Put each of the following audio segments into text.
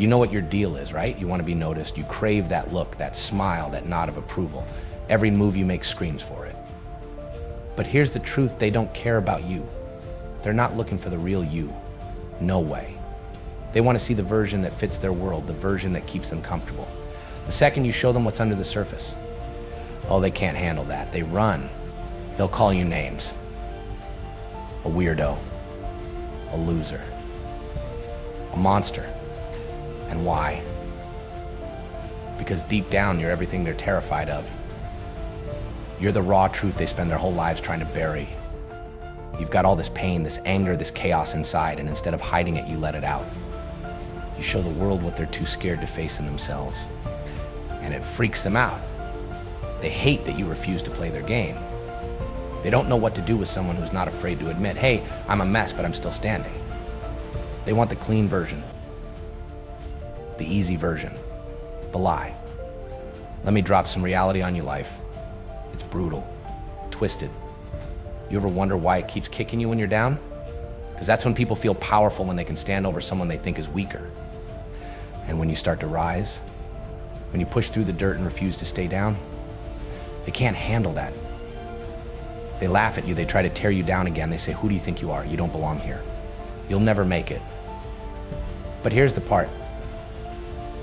You know what your deal is, right? You want to be noticed. You crave that look, that smile, that nod of approval. Every move you make screams for it. But here's the truth, they don't care about you. They're not looking for the real you. No way. They want to see the version that fits their world, the version that keeps them comfortable. The second you show them what's under the surface, oh, they can't handle that. They run. They'll call you names. A weirdo, a loser, a monster. And why? Because deep down, you're everything they're terrified of. You're the raw truth they spend their whole lives trying to bury. You've got all this pain, this anger, this chaos inside, and instead of hiding it, you let it out. You show the world what they're too scared to face in themselves. And it freaks them out. They hate that you refuse to play their game. They don't know what to do with someone who's not afraid to admit, hey, I'm a mess, but I'm still standing. They want the clean version, the easy version, the lie. Let me drop some reality on you, life. It's brutal, twisted. You ever wonder why it keeps kicking you when you're down? Because that's when people feel powerful, when they can stand over someone they think is weaker. And when you start to rise, when you push through the dirt and refuse to stay down, they can't handle that. They laugh at you, they try to tear you down again. They say, who do you think you are? You don't belong here. You'll never make it. But here's the part.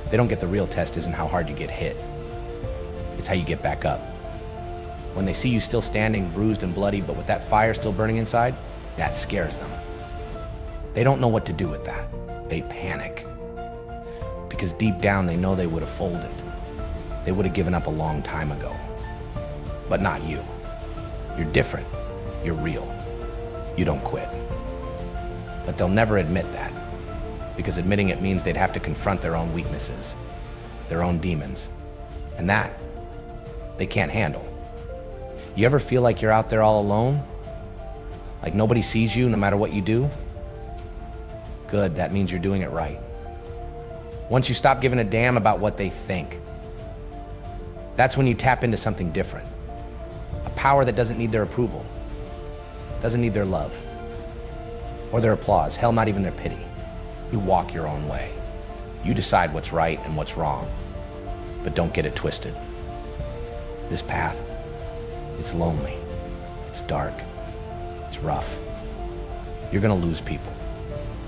They don't get the real test isn't how hard you get hit. It's how you get back up. When they see you still standing, bruised and bloody, but with that fire still burning inside, that scares them. They don't know what to do with that. They panic. Because deep down, they know they would have folded. They would have given up a long time ago. But not you. You're different. You're real. You don't quit. But they'll never admit that, because admitting it means they'd have to confront their own weaknesses, their own demons. And that, they can't handle. You ever feel like you're out there all alone? Like nobody sees you no matter what you do? Good, that means you're doing it right. Once you stop giving a damn about what they think, that's when you tap into something different. A power that doesn't need their approval, doesn't need their love, or their applause, hell, not even their pity. You walk your own way. You decide what's right and what's wrong, but don't get it twisted. This path, it's lonely, it's dark, it's rough. You're gonna lose people,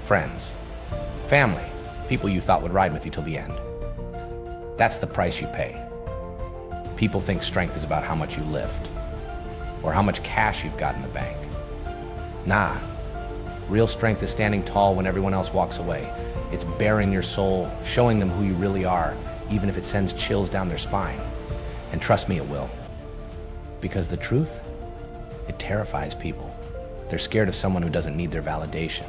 friends, family, people you thought would ride with you till the end. That's the price you pay. People think strength is about how much you lift, or how much cash you've got in the bank. Nah, real strength is standing tall when everyone else walks away. It's bearing your soul, showing them who you really are, even if it sends chills down their spine. And trust me, it will. Because the truth, it terrifies people. They're scared of someone who doesn't need their validation.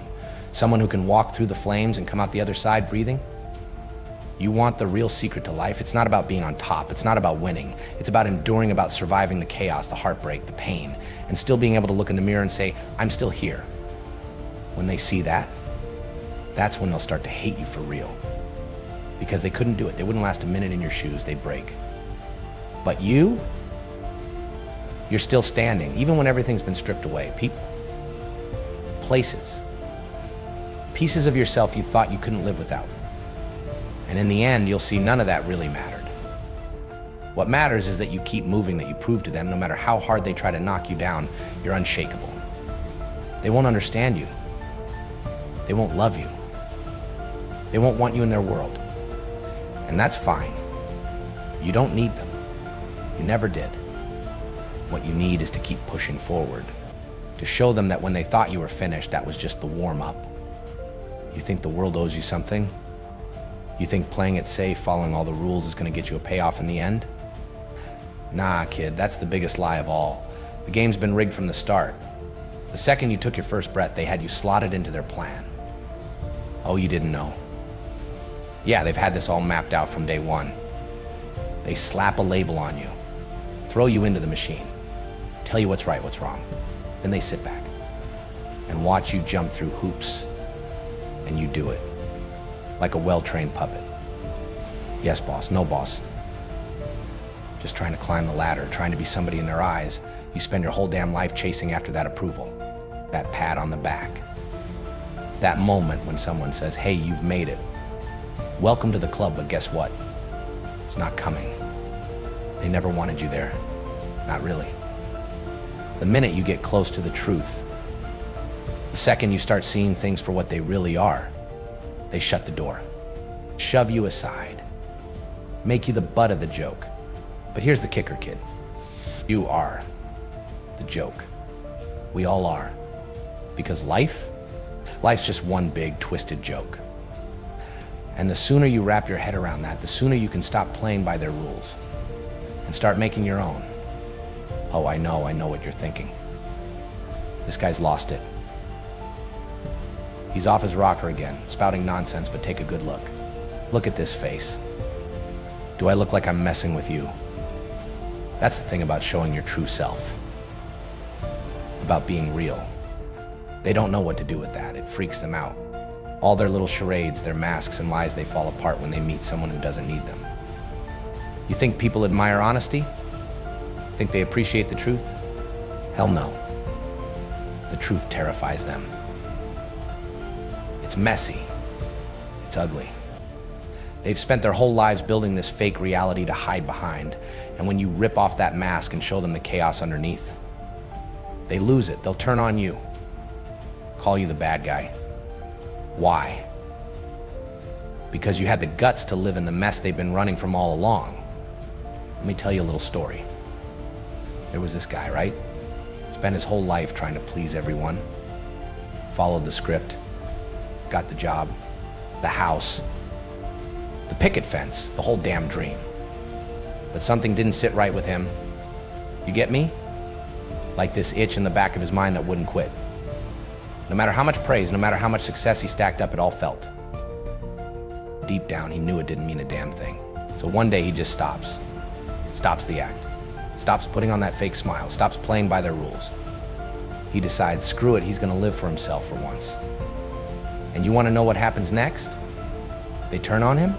Someone who can walk through the flames and come out the other side breathing. You want the real secret to life. It's not about being on top. It's not about winning. It's about enduring, about surviving the chaos, the heartbreak, the pain, and still being able to look in the mirror and say, I'm still here. When they see that, that's when they'll start to hate you for real. Because they couldn't do it. They wouldn't last a minute in your shoes. They'd break. But you're still standing, even when everything's been stripped away. People, places, pieces of yourself you thought you couldn't live without. And in the end, you'll see none of that really mattered. What matters is that you keep moving, that you prove to them, no matter how hard they try to knock you down, you're unshakable. They won't understand you. They won't love you. They won't want you in their world. And that's fine. You don't need them. You never did. What you need is to keep pushing forward, to show them that when they thought you were finished, that was just the warm-up. You think the world owes you something? You think playing it safe, following all the rules is going to get you a payoff in the end? Nah, kid, that's the biggest lie of all. The game's been rigged from the start. The second you took your first breath, they had you slotted into their plan. Oh, you didn't know. Yeah, they've had this all mapped out from day one. They slap a label on you, throw you into the machine, tell you what's right, what's wrong. Then they sit back and watch you jump through hoops, and you do it like a well-trained puppet. Yes, boss, no, boss. Just trying to climb the ladder, trying to be somebody in their eyes. You spend your whole damn life chasing after that approval, that pat on the back, that moment when someone says, hey, you've made it. Welcome to the club, but guess what? It's not coming. They never wanted you there. Not really. The minute you get close to the truth, the second you start seeing things for what they really are, they shut the door, shove you aside, make you the butt of the joke. But here's the kicker, kid. You are the joke. We all are. Because life's just one big twisted joke. And the sooner you wrap your head around that, the sooner you can stop playing by their rules and start making your own. Oh, I know what you're thinking. This guy's lost it. He's off his rocker again, spouting nonsense, but take a good look. Look at this face. Do I look like I'm messing with you? That's the thing about showing your true self, about being real. They don't know what to do with that. It freaks them out. All their little charades, their masks and lies, they fall apart when they meet someone who doesn't need them. You think people admire honesty? Think they appreciate the truth? Hell no. The truth terrifies them. It's messy. It's ugly. They've spent their whole lives building this fake reality to hide behind, and when you rip off that mask and show them the chaos underneath, they lose it. They'll turn on you, call you the bad guy. Why? Because you had the guts to live in the mess they've been running from all along. Let me tell you a little story. There was this guy, right? Spent his whole life trying to please everyone, followed the script, got the job, the house, the picket fence, the whole damn dream. But something didn't sit right with him. You get me? Like this itch in the back of his mind that wouldn't quit. No matter how much praise, no matter how much success he stacked up, it all felt. Deep down, he knew it didn't mean a damn thing. So one day he just stops the act, stops putting on that fake smile, stops playing by their rules. He decides, screw it, he's gonna live for himself for once. And you wanna know what happens next? They turn on him.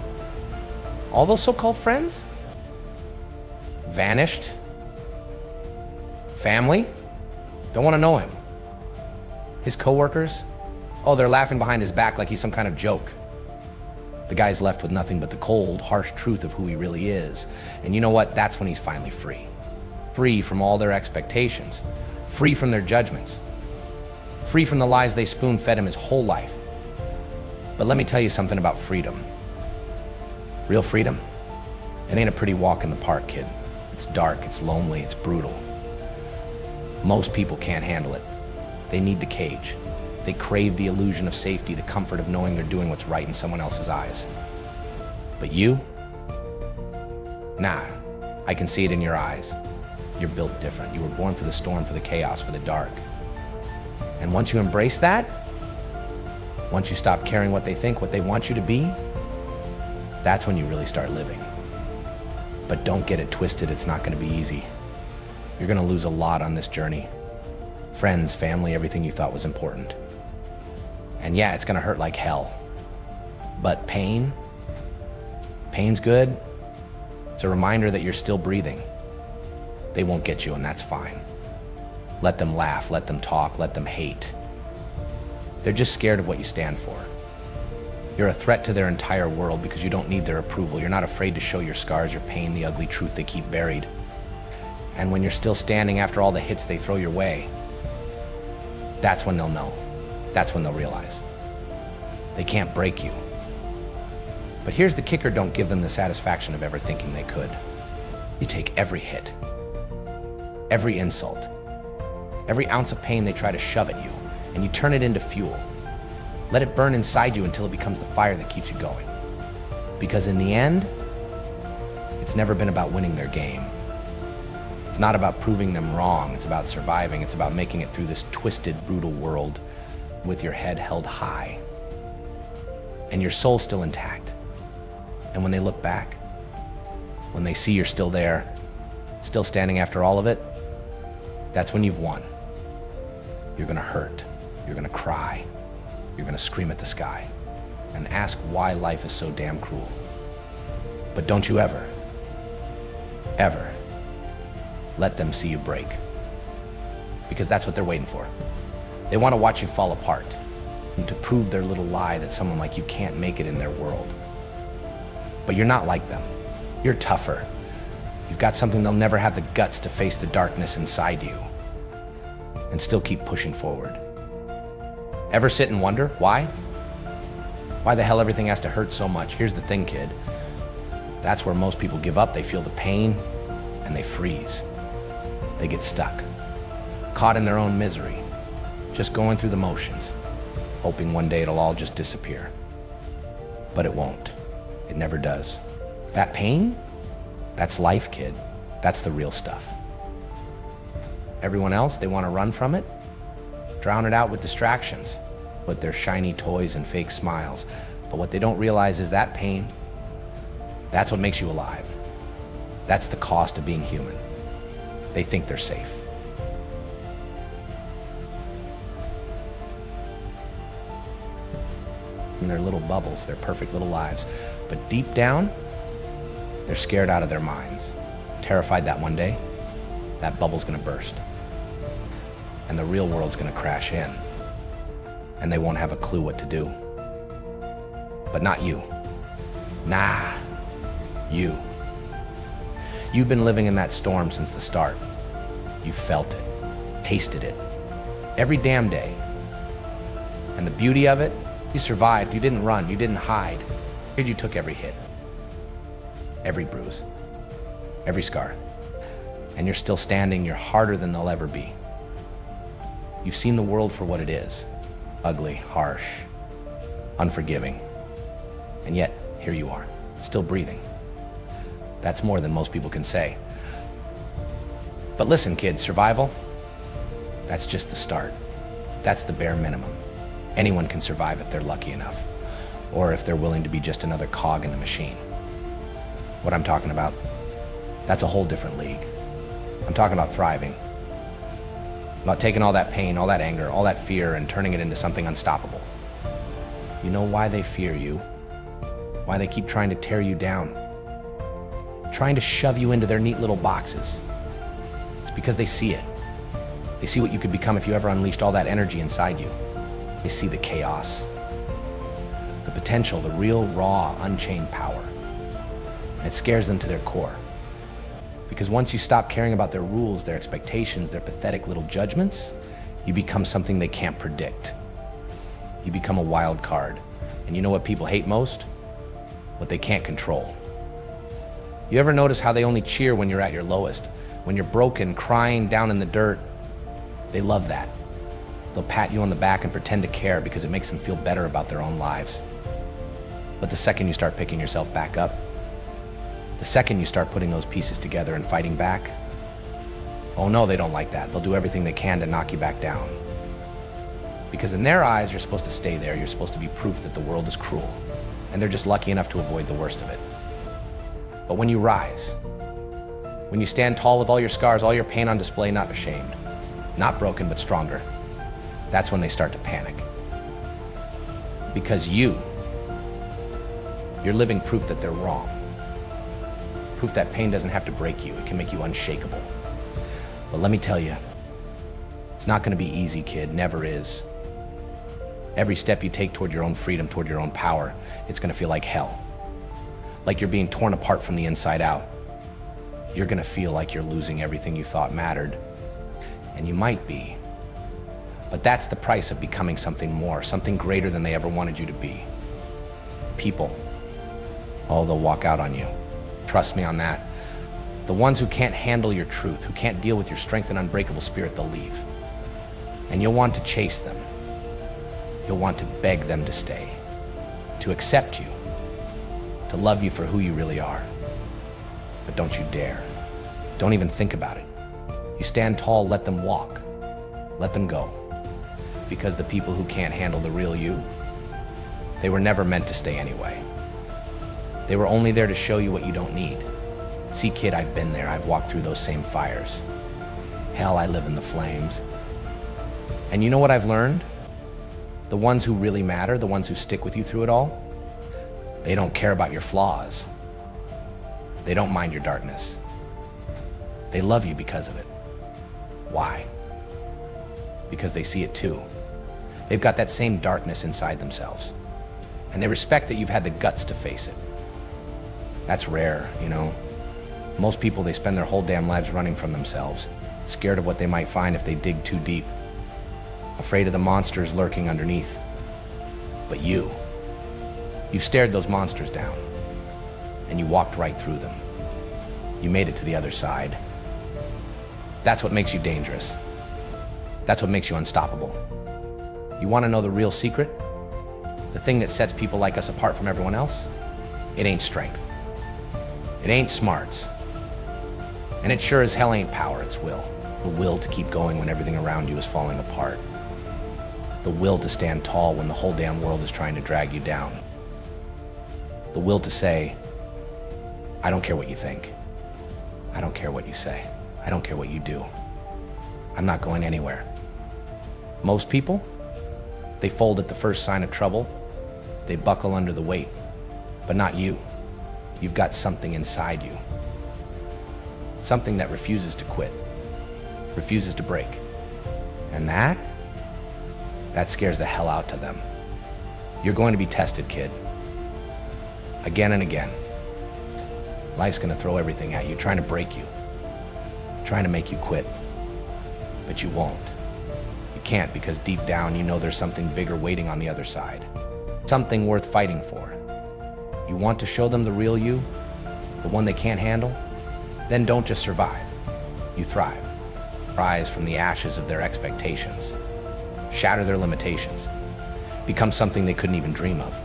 All those so-called friends vanished. Family don't want to know him. His coworkers, oh, they're laughing behind his back like he's some kind of joke. The guy's left with nothing but the cold, harsh truth of who he really is. And you know what? That's when he's finally free. Free from all their expectations, free from their judgments, free from the lies they spoon-fed him his whole life. But let me tell you something about freedom. Real freedom, it ain't a pretty walk in the park, kid. It's dark, it's lonely, it's brutal. Most people can't handle it. They need the cage. They crave the illusion of safety, the comfort of knowing they're doing what's right in someone else's eyes. But you? Nah, I can see it in your eyes. You're built different. You were born for the storm, for the chaos, for the dark. And once you embrace that, once you stop caring what they think, what they want you to be, that's when you really start living. But don't get it twisted, it's not gonna be easy. You're gonna lose a lot on this journey. Friends, family, everything you thought was important. And yeah, it's gonna hurt like hell. But pain's good. It's a reminder that you're still breathing. They won't get you, and that's fine. Let them laugh, let them talk, let them hate. They're just scared of what you stand for. You're a threat to their entire world because you don't need their approval. You're not afraid to show your scars, your pain, the ugly truth they keep buried. And when you're still standing after all the hits they throw your way, that's when they'll know. That's when they'll realize. They can't break you. But here's the kicker, don't give them the satisfaction of ever thinking they could. You take every hit, every insult, every ounce of pain they try to shove at you, and you turn it into fuel. Let it burn inside you until it becomes the fire that keeps you going. Because in the end, it's never been about winning their game. It's not about proving them wrong. It's about surviving. It's about making it through this twisted, brutal world with your head held high and your soul still intact. And when they look back, when they see you're still there, still standing after all of it, that's when you've won. You're gonna hurt. You're gonna cry. You're gonna scream at the sky and ask why life is so damn cruel. But don't you ever let them see you break. Because that's what they're waiting for. They want to watch you fall apart and to prove their little lie that someone like you can't make it in their world. But you're not like them. You're tougher. You've got something they'll never have the guts to face the darkness inside you and still keep pushing forward. Ever sit and wonder why? Why the hell everything has to hurt so much? Here's the thing, kid. That's where most people give up. They feel the pain and they freeze. They get stuck, caught in their own misery, just going through the motions, hoping one day it'll all just disappear. But it won't. It never does. That pain, that's life, kid. That's the real stuff. Everyone else, they want to run from it, drown it out with distractions, with their shiny toys and fake smiles. But what they don't realize is that pain, that's what makes you alive. That's the cost of being human. They think they're safe. In their little bubbles, their perfect little lives. But deep down, they're scared out of their minds, terrified that one day, that bubble's gonna burst. And the real world's gonna crash in. And they won't have a clue what to do. But not you. Nah, you. You've been living in that storm since the start. You felt it, tasted it, every damn day. And the beauty of it, you survived. You didn't run, you didn't hide. You took every hit, every bruise, every scar. And you're still standing. You're harder than they'll ever be. You've seen the world for what it is. Ugly, harsh, unforgiving. And yet, here you are, still breathing. That's more than most people can say. But listen, kids, survival, that's just the start. That's the bare minimum. Anyone can survive if they're lucky enough, or if they're willing to be just another cog in the machine. What I'm talking about, that's a whole different league. I'm talking about thriving. About taking all that pain, all that anger, all that fear, and turning it into something unstoppable. You know why they fear you? Why they keep trying to tear you down? Trying to shove you into their neat little boxes. It's because they see it. They see what you could become if you ever unleashed all that energy inside you. They see the chaos, the potential, the real, raw, unchained power. And it scares them to their core. Because once you stop caring about their rules, their expectations, their pathetic little judgments, you become something they can't predict. You become a wild card. And you know what people hate most? What they can't control. You ever notice how they only cheer when you're at your lowest? When you're broken, crying down in the dirt? They love that. They'll pat you on the back and pretend to care because it makes them feel better about their own lives. But the second you start picking yourself back up, the second you start putting those pieces together and fighting back, oh no, they don't like that. They'll do everything they can to knock you back down. Because in their eyes, you're supposed to stay there. You're supposed to be proof that the world is cruel. And they're just lucky enough to avoid the worst of it. But when you rise, when you stand tall with all your scars, all your pain on display, not ashamed, not broken, but stronger, that's when they start to panic. Because you're living proof that they're wrong. Proof that pain doesn't have to break you. It can make you unshakable. But let me tell you, it's not gonna be easy, kid, never is. Every step you take toward your own freedom, toward your own power, it's gonna feel like hell. Like you're being torn apart from the inside out. You're gonna feel like you're losing everything you thought mattered. And you might be. But that's the price of becoming something more, something greater than they ever wanted you to be. People, oh, they'll walk out on you. Trust me on that. The ones who can't handle your truth, who can't deal with your strength and unbreakable spirit, they'll leave. And you'll want to chase them. You'll want to beg them to stay, to accept you, to love you for who you really are. But don't you dare. Don't even think about it. You stand tall, let them walk. Let them go. Because the people who can't handle the real you, they were never meant to stay anyway. They were only there to show you what you don't need. See, kid, I've been there. I've walked through those same fires. Hell, I live in the flames. And you know what I've learned? The ones who really matter, the ones who stick with you through it all, they don't care about your flaws. They don't mind your darkness. They love you because of it. Why? Because they see it too. They've got that same darkness inside themselves. And they respect that you've had the guts to face it. That's rare, you know. Most people, they spend their whole damn lives running from themselves, scared of what they might find if they dig too deep, afraid of the monsters lurking underneath. But you stared those monsters down, and you walked right through them. You made it to the other side. That's what makes you dangerous. That's what makes you unstoppable. You want to know the real secret? The thing that sets people like us apart from everyone else? It ain't strength. It ain't smarts. And it sure as hell ain't power, it's will. The will to keep going when everything around you is falling apart. The will to stand tall when the whole damn world is trying to drag you down. The will to say, I don't care what you think. I don't care what you say. I don't care what you do. I'm not going anywhere. Most people, they fold at the first sign of trouble. They buckle under the weight. But not you. You've got something inside you. Something that refuses to quit, refuses to break. And that scares the hell out to them. You're going to be tested, kid. Again and again. Life's gonna throw everything at you, trying to break you, trying to make you quit. But you won't. You can't, because deep down you know there's something bigger waiting on the other side. Something worth fighting for. You want to show them the real you, the one they can't handle? Then don't just survive. You thrive. Rise from the ashes of their expectations. Shatter their limitations. Become something they couldn't even dream of.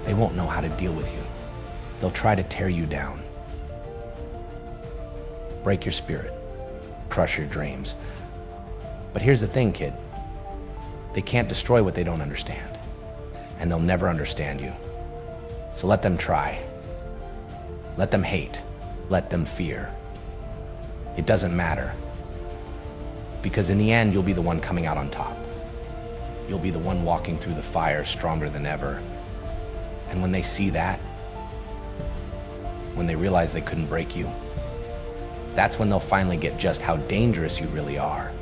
They won't know how to deal with you. They'll try to tear you down. Break your spirit. Crush your dreams. But here's the thing, kid. They can't destroy what they don't understand. And they'll never understand you. So let them try. Let them hate. Let them fear. It doesn't matter. Because in the end, you'll be the one coming out on top. You'll be the one walking through the fire stronger than ever. And when they see that, when they realize they couldn't break you, that's when they'll finally get just how dangerous you really are.